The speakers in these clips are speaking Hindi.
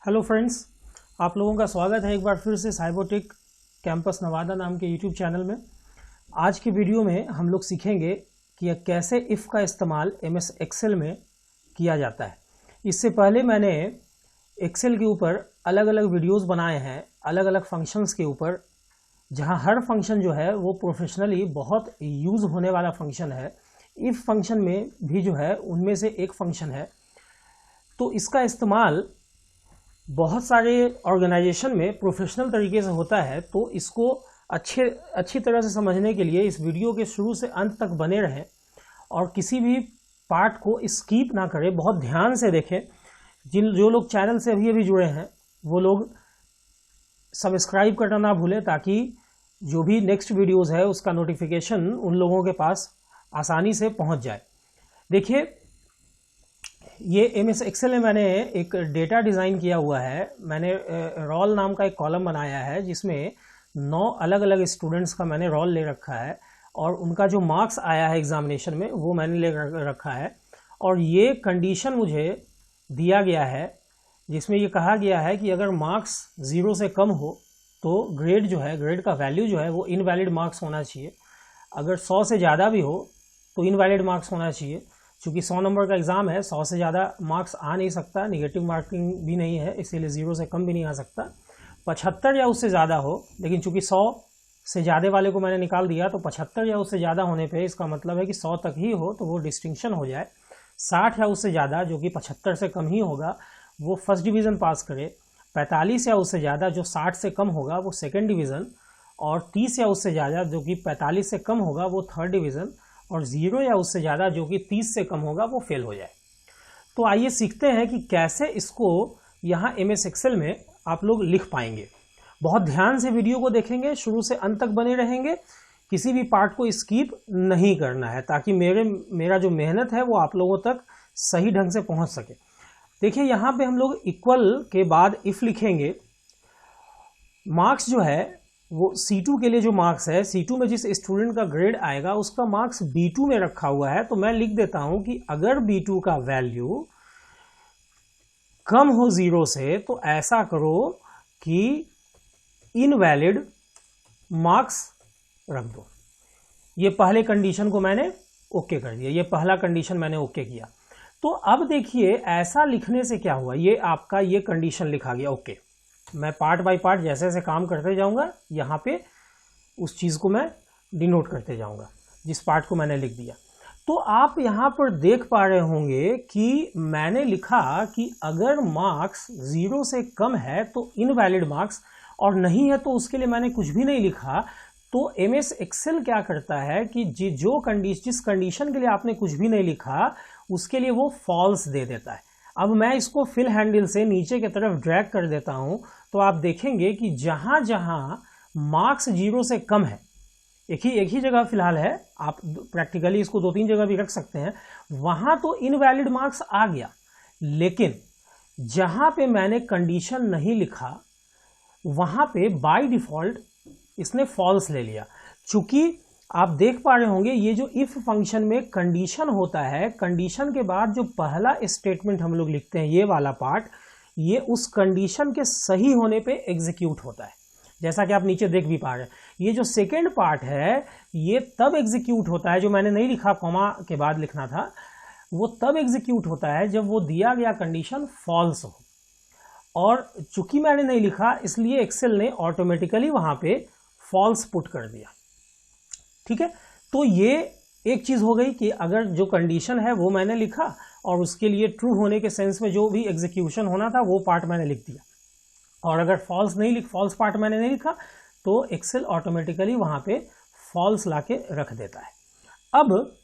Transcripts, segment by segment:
हेलो फ्रेंड्स, आप लोगों का स्वागत है एक बार फिर से साइबोटेक कैंपस नवादा नाम के यूट्यूब चैनल में। आज की वीडियो में हम लोग सीखेंगे कि कैसे इफ़ का इस्तेमाल एमएस एक्सेल में किया जाता है। इससे पहले मैंने एक्सेल के ऊपर अलग अलग वीडियोस बनाए हैं अलग अलग फंक्शंस के ऊपर, जहां हर फंक्शन जो है वो प्रोफेशनली बहुत यूज़ होने वाला फंक्शन है। इफ़ फंक्शन में भी जो है उनमें से एक फंक्शन है, तो इसका इस्तेमाल बहुत सारे ऑर्गेनाइजेशन में प्रोफेशनल तरीके से होता है। तो इसको अच्छी तरह से समझने के लिए इस वीडियो के शुरू से अंत तक बने रहें और किसी भी पार्ट को स्किप ना करें, बहुत ध्यान से देखें। जो लोग चैनल से अभी जुड़े हैं वो लोग सब्सक्राइब करना ना भूलें, ताकि जो भी नेक्स्ट वीडियोस है उसका नोटिफिकेशन उन लोगों के पास आसानी से पहुंच जाए। देखिए, ये एमएस एक्सेल में मैंने एक डेटा डिज़ाइन किया हुआ है। मैंने रोल नाम का एक कॉलम बनाया है जिसमें 9 अलग अलग स्टूडेंट्स का मैंने रोल ले रखा है और उनका जो मार्क्स आया है एग्जामिनेशन में वो मैंने ले रखा है। और ये कंडीशन मुझे दिया गया है जिसमें ये कहा गया है कि अगर मार्क्स 0 से कम हो तो ग्रेड जो है, ग्रेड का वैल्यू जो है वो इनवैलिड मार्क्स होना चाहिए। अगर 100 से ज़्यादा भी हो तो इनवैलिड मार्क्स होना चाहिए। चूँकि 100 नंबर का एग्ज़ाम है, 100 से ज़्यादा मार्क्स आ नहीं सकता, नेगेटिव मार्किंग भी नहीं है, इसीलिए 0 से कम भी नहीं आ सकता। 75 या उससे ज़्यादा हो, लेकिन चूँकि 100 से ज़्यादा वाले को मैंने निकाल दिया तो 75 या उससे ज़्यादा होने पे इसका मतलब है कि 100 तक ही हो तो वो डिस्टिंक्शन हो जाए। 60 या उससे ज़्यादा जो कि 75 से कम ही होगा वो फर्स्ट डिवीज़न पास करे। 45 या उससे ज़्यादा जो 60 से कम होगा वो सेकेंड डिवीज़न, और 30 या उससे ज़्यादा जो कि 45 से कम होगा वो थर्ड डिवीज़न, और 0 या उससे ज़्यादा जो कि 30 से कम होगा वो फेल हो जाए। तो आइए सीखते हैं कि कैसे इसको यहाँ एमएस एक्सेल में आप लोग लिख पाएंगे। बहुत ध्यान से वीडियो को देखेंगे, शुरू से अंत तक बने रहेंगे, किसी भी पार्ट को स्किप नहीं करना है, ताकि मेरा जो मेहनत है वो आप लोगों तक सही ढंग से पहुँच सके। देखिए, यहाँ पे हम लोग इक्वल के बाद इफ़ लिखेंगे। मार्क्स जो है वो C2 के लिए जो मार्क्स है, C2 में जिस स्टूडेंट का ग्रेड आएगा उसका मार्क्स B2 में रखा हुआ है। तो मैं लिख देता हूं कि अगर B2 का वैल्यू कम हो 0 से तो ऐसा करो कि इनवैलिड मार्क्स रख दो। ये पहले कंडीशन को मैंने ओके कर दिया, ये पहला कंडीशन मैंने ओके किया। तो अब देखिए, ऐसा लिखने से क्या हुआ, ये आपका ये कंडीशन लिखा गया ओके। मैं पार्ट बाय पार्ट जैसे जैसे काम करते जाऊंगा, यहाँ पे उस चीज़ को मैं डिनोट करते जाऊंगा जिस पार्ट को मैंने लिख दिया। तो आप यहाँ पर देख पा रहे होंगे कि मैंने लिखा कि अगर मार्क्स 0 से कम है तो इनवैलिड मार्क्स, और नहीं है तो उसके लिए मैंने कुछ भी नहीं लिखा। तो एमएस एक्सेल क्या करता है कि जिस कंडीशन के लिए आपने कुछ भी नहीं लिखा उसके लिए वो फॉल्स दे देता है। अब मैं इसको फिल हैंडल से नीचे की तरफ ड्रैग कर देता हूं, तो आप देखेंगे कि जहां जहां मार्क्स 0 से कम है, एक ही जगह फिलहाल है, आप प्रैक्टिकली इसको 2-3 जगह भी रख सकते हैं, वहां तो इनवैलिड मार्क्स आ गया। लेकिन जहां पे मैंने कंडीशन नहीं लिखा वहां पे बाय डिफॉल्ट इसने फॉल्स ले लिया। चूंकि आप देख पा रहे होंगे ये जो इफ फंक्शन में कंडीशन होता है, कंडीशन के बाद जो पहला स्टेटमेंट हम लोग लिखते हैं, ये वाला पार्ट, ये उस कंडीशन के सही होने पे एग्जीक्यूट होता है। जैसा कि आप नीचे देख भी पा रहे हैं, ये जो सेकेंड पार्ट है ये तब एग्जीक्यूट होता है, जो मैंने नहीं लिखा, कॉमा के बाद लिखना था, वो तब एग्जीक्यूट होता है जब वो दिया गया कंडीशन फॉल्स हो। और चूंकि मैंने नहीं लिखा इसलिए एक्सेल ने ऑटोमेटिकली वहां पे फॉल्स पुट कर दिया। ठीक है, तो ये एक चीज हो गई कि अगर जो कंडीशन है वो मैंने लिखा और उसके लिए ट्रू होने के सेंस में जो भी एग्जीक्यूशन होना था वो पार्ट मैंने लिख दिया, और अगर फॉल्स पार्ट मैंने नहीं लिखा तो एक्सेल ऑटोमेटिकली वहां पे फॉल्स लाके रख देता है। अब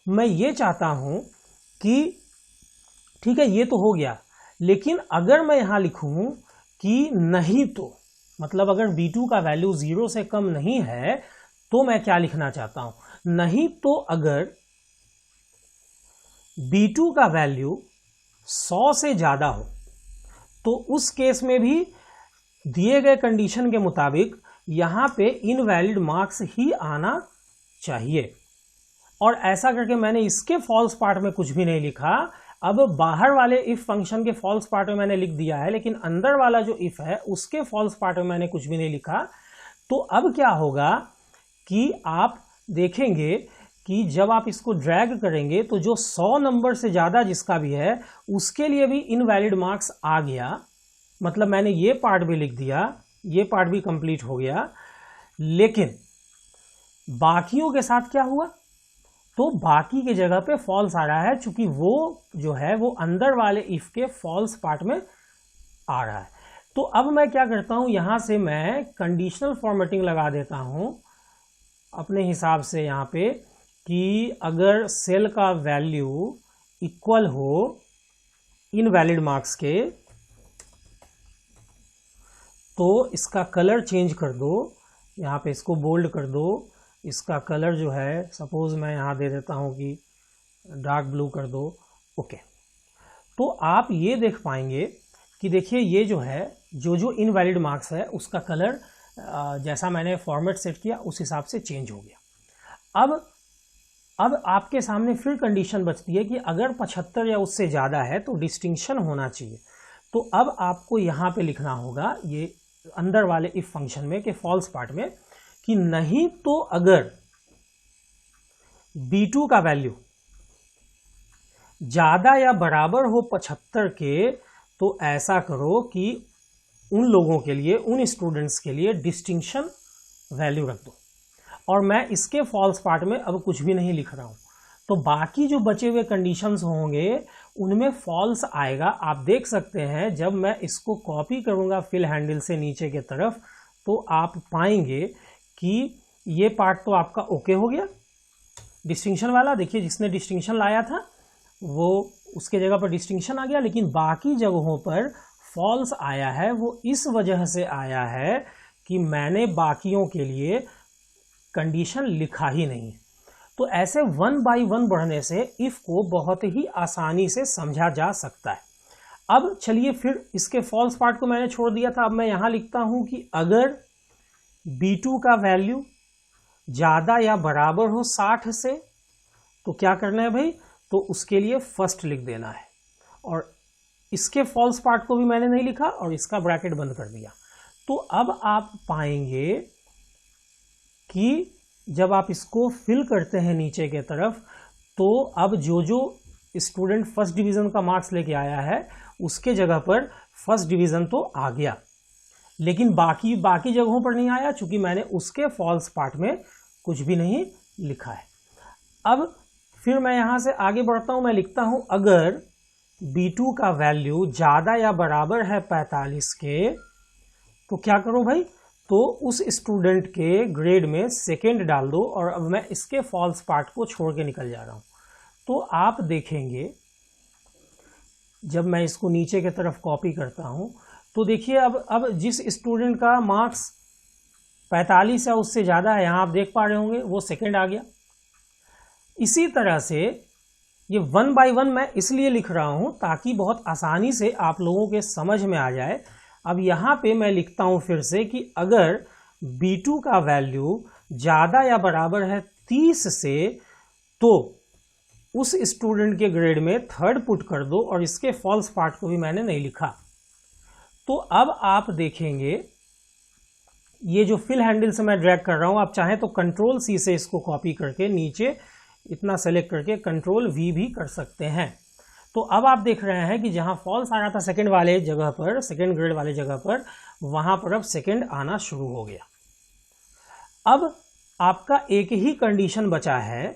मैं ये चाहता हूं कि ठीक है, ये तो हो गया, लेकिन अगर मैं यहां लिखूं कि नहीं, तो मतलब अगर B2 का वैल्यू 0 से कम नहीं है तो मैं क्या लिखना चाहता हूं, नहीं तो अगर B2 का वैल्यू 100 से ज्यादा हो तो उस केस में भी दिए गए कंडीशन के मुताबिक यहां पे इनवैलिड मार्क्स ही आना चाहिए। और ऐसा करके मैंने इसके फॉल्स पार्ट में कुछ भी नहीं लिखा, अब बाहर वाले इफ फंक्शन के फॉल्स पार्ट में मैंने लिख दिया है, लेकिन अंदर वाला जो इफ है उसके फॉल्स पार्ट में मैंने कुछ भी नहीं लिखा। तो अब क्या होगा कि आप देखेंगे कि जब आप इसको ड्रैग करेंगे तो जो 100 नंबर से ज़्यादा जिसका भी है उसके लिए भी इनवैलिड मार्क्स आ गया। मतलब मैंने ये पार्ट भी लिख दिया, ये पार्ट भी कंप्लीट हो गया, लेकिन बाकियों के साथ क्या हुआ, तो बाकी के जगह पे फॉल्स आ रहा है, चूंकि वो जो है वो अंदर वाले इफ के फॉल्स पार्ट में आ रहा है। तो अब मैं क्या करता हूं, यहां से मैं कंडीशनल फॉर्मेटिंग लगा देता हूं अपने हिसाब से यहां पे कि अगर सेल का वैल्यू इक्वल हो इनवैलिड मार्क्स के तो इसका कलर चेंज कर दो, यहाँ पे इसको बोल्ड कर दो, इसका कलर जो है सपोज मैं यहाँ दे देता हूँ कि डार्क ब्लू कर दो। ओके, तो आप ये देख पाएंगे कि देखिए ये जो है जो इनवैलिड मार्क्स है उसका कलर जैसा मैंने फॉर्मेट सेट किया उस हिसाब से चेंज हो गया। अब आपके सामने फिर कंडीशन बचती है कि अगर 75 या उससे ज़्यादा है तो डिस्टिंक्शन होना चाहिए। तो अब आपको यहाँ पे लिखना होगा ये अंदर वाले इफ फंक्शन में के फॉल्स पार्ट में कि नहीं तो अगर B2 का वैल्यू ज़्यादा या बराबर हो 75 के तो ऐसा करो कि उन लोगों के लिए, उन स्टूडेंट्स के लिए डिस्टिंक्शन वैल्यू रख दो। और मैं इसके फॉल्स पार्ट में अब कुछ भी नहीं लिख रहा हूं, तो बाकी जो बचे हुए कंडीशंस होंगे उनमें फॉल्स आएगा। आप देख सकते हैं जब मैं इसको कॉपी करूंगा फिल हैंडल से नीचे के तरफ तो आप पाएंगे कि ये पार्ट तो आपका ओके हो गया डिस्टिंक्शन वाला। देखिए जिसने डिस्टिंक्शन लाया था वो उसके जगह पर डिस्टिंक्शन आ गया, लेकिन बाकी जगहों पर फॉल्स आया है। वो इस वजह से आया है कि मैंने बाकियों के लिए कंडीशन लिखा ही नहीं। तो ऐसे 1 बाय 1 बढ़ने से इफ को बहुत ही आसानी से समझा जा सकता है। अब चलिए फिर इसके फॉल्स पार्ट को मैंने छोड़ दिया था, अब मैं यहां लिखता हूं कि अगर B2 का वैल्यू ज़्यादा या बराबर हो 60 से तो क्या करना है भाई, तो उसके लिए फर्स्ट लिख देना है। और इसके फॉल्स पार्ट को भी मैंने नहीं लिखा और इसका ब्रैकेट बंद कर दिया। तो अब आप पाएंगे कि जब आप इसको फिल करते हैं नीचे के तरफ तो अब जो स्टूडेंट फर्स्ट डिवीज़न का मार्क्स लेके आया है उसके जगह पर फर्स्ट डिवीज़न तो आ गया, लेकिन बाकी जगहों पर नहीं आया चूंकि मैंने उसके फॉल्स पार्ट में कुछ भी नहीं लिखा है। अब फिर मैं यहाँ से आगे बढ़ता हूँ, मैं लिखता हूँ अगर B2 का वैल्यू ज़्यादा या बराबर है 45 के तो क्या करो भाई, तो उस स्टूडेंट के ग्रेड में सेकेंड डाल दो। और अब मैं इसके फॉल्स पार्ट को छोड़ के निकल जा रहा हूँ। तो आप देखेंगे जब मैं इसको नीचे की तरफ कॉपी करता हूँ तो देखिए अब जिस स्टूडेंट का मार्क्स 45 या उससे ज़्यादा है, यहाँ आप देख पा रहे होंगे वो सेकेंड आ गया। इसी तरह से ये 1 बाय 1 मैं इसलिए लिख रहा हूँ ताकि बहुत आसानी से आप लोगों के समझ में आ जाए। अब यहाँ पे मैं लिखता हूँ फिर से कि अगर B2 का वैल्यू ज़्यादा या बराबर है 30 से तो उस स्टूडेंट के ग्रेड में थर्ड पुट कर दो। और इसके फॉल्स पार्ट को भी मैंने नहीं लिखा। तो अब आप देखेंगे ये जो फिल हैंडल से मैं ड्रैग कर रहा हूँ, आप चाहें तो कंट्रोल C से इसको कॉपी करके नीचे इतना सेलेक्ट करके कंट्रोल V भी कर सकते हैं। तो अब आप देख रहे हैं कि जहां फॉल्स आ रहा था सेकंड वाले जगह पर, सेकंड ग्रेड वाले जगह पर, वहां पर अब सेकंड आना शुरू हो गया। अब आपका एक ही कंडीशन बचा है,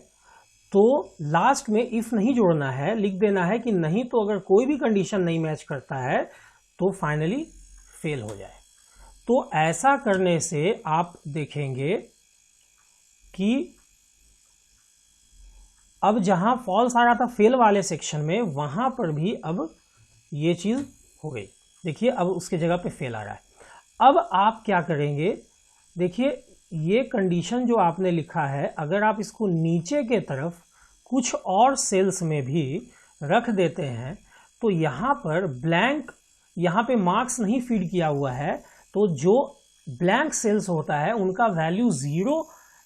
तो लास्ट में इफ नहीं जोड़ना है, लिख देना है कि नहीं तो अगर कोई भी कंडीशन नहीं मैच करता है तो फाइनली फेल हो जाए। तो ऐसा करने से आप देखेंगे कि अब जहां फॉल्स आ रहा था फेल वाले सेक्शन में वहां पर भी अब ये चीज़ हो गई। देखिए अब उसके जगह पे फेल आ रहा है। अब आप क्या करेंगे, देखिए ये कंडीशन जो आपने लिखा है अगर आप इसको नीचे के तरफ कुछ और सेल्स में भी रख देते हैं तो यहाँ पर ब्लैंक, यहाँ पे मार्क्स नहीं फीड किया हुआ है तो जो ब्लैंक सेल्स होता है उनका वैल्यू 0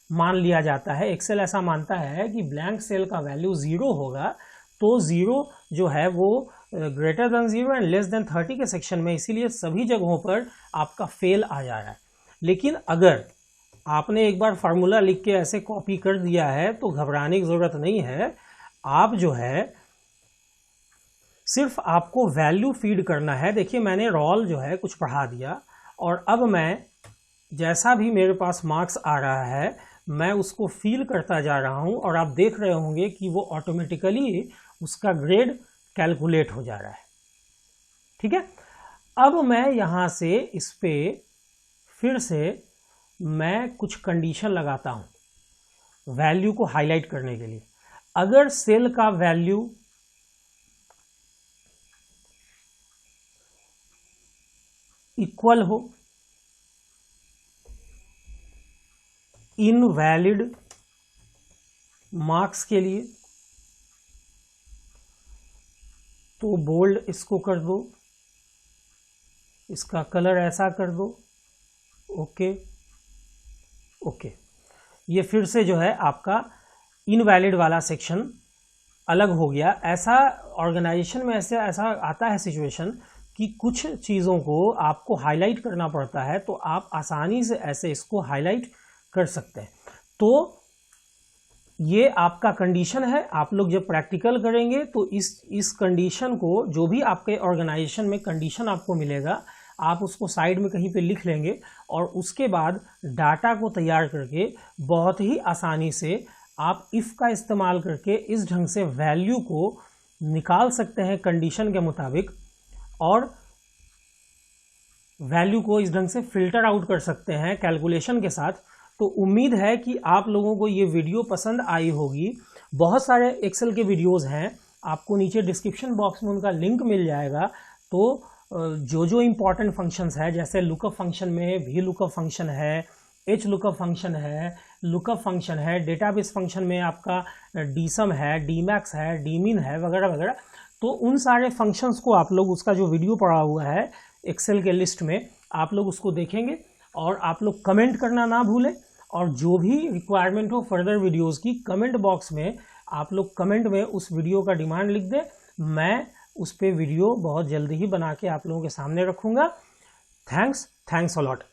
मान लिया जाता है। एक्सेल ऐसा मानता है कि ब्लैंक सेल का वैल्यू 0 होगा तो 0 जो है वो greater than 0 and less than 30 के सेक्शन में, इसीलिए सभी जगहों पर आपका फेल आ जा रहा है। लेकिन अगर आपने एक बार फार्मूला लिख के ऐसे कॉपी कर दिया है तो घबराने की ज़रूरत नहीं है। आप जो है सिर्फ आपको वैल्यू फीड करना है। देखिए मैंने रोल जो है कुछ पढ़ा दिया और अब मैं जैसा भी मेरे पास मार्क्स आ रहा है मैं उसको फील करता जा रहा हूं और आप देख रहे होंगे कि वो ऑटोमेटिकली उसका ग्रेड कैलकुलेट हो जा रहा है। ठीक है, अब मैं यहां से इस पे फिर से मैं कुछ कंडीशन लगाता हूं वैल्यू को हाईलाइट करने के लिए। अगर सेल का वैल्यू इक्वल हो इनवैलिड मार्क्स के लिए तो बोल्ड इसको कर दो, इसका कलर ऐसा कर दो। ओके ओके, ये फिर से जो है आपका इनवैलिड वाला सेक्शन अलग हो गया। ऐसा ऑर्गेनाइजेशन में ऐसा आता है सिचुएशन कि कुछ चीज़ों को आपको हाईलाइट करना पड़ता है, तो आप आसानी से ऐसे इसको हाईलाइट कर सकते हैं। तो ये आपका कंडीशन है। आप लोग जब प्रैक्टिकल करेंगे तो इस कंडीशन को, जो भी आपके ऑर्गेनाइजेशन में कंडीशन आपको मिलेगा, आप उसको साइड में कहीं पे लिख लेंगे और उसके बाद डाटा को तैयार करके बहुत ही आसानी से आप इफ़ का इस्तेमाल करके इस ढंग से वैल्यू को निकाल सकते हैं कंडीशन के मुताबिक, और वैल्यू को इस ढंग से फिल्टर आउट कर सकते हैं कैलकुलेशन के साथ। तो उम्मीद है कि आप लोगों को ये वीडियो पसंद आई होगी। बहुत सारे एक्सेल के वीडियोस हैं, आपको नीचे डिस्क्रिप्शन बॉक्स में उनका लिंक मिल जाएगा। तो जो जो इम्पॉर्टेंट फंक्शंस है, जैसे लुकअप फंक्शन में भी लुकअप फंक्शन है, एच लुकअप फंक्शन है, लुकअप फंक्शन है, डेटाबेस फंक्शन में आपका डीसम है, डीमैक्स है, डीमिन है, वगैरह वगैरह। तो उन सारे फंक्शंस को आप लोग, उसका जो वीडियो पड़ा हुआ है एक्सेल के लिस्ट में, आप लोग उसको देखेंगे और आप लोग कमेंट करना ना भूलें। और जो भी रिक्वायरमेंट हो फर्दर वीडियोस की, कमेंट बॉक्स में आप लोग कमेंट में उस वीडियो का डिमांड लिख दें। मैं उस पर वीडियो बहुत जल्दी ही बना के आप लोगों के सामने रखूँगा। Thanks a lot.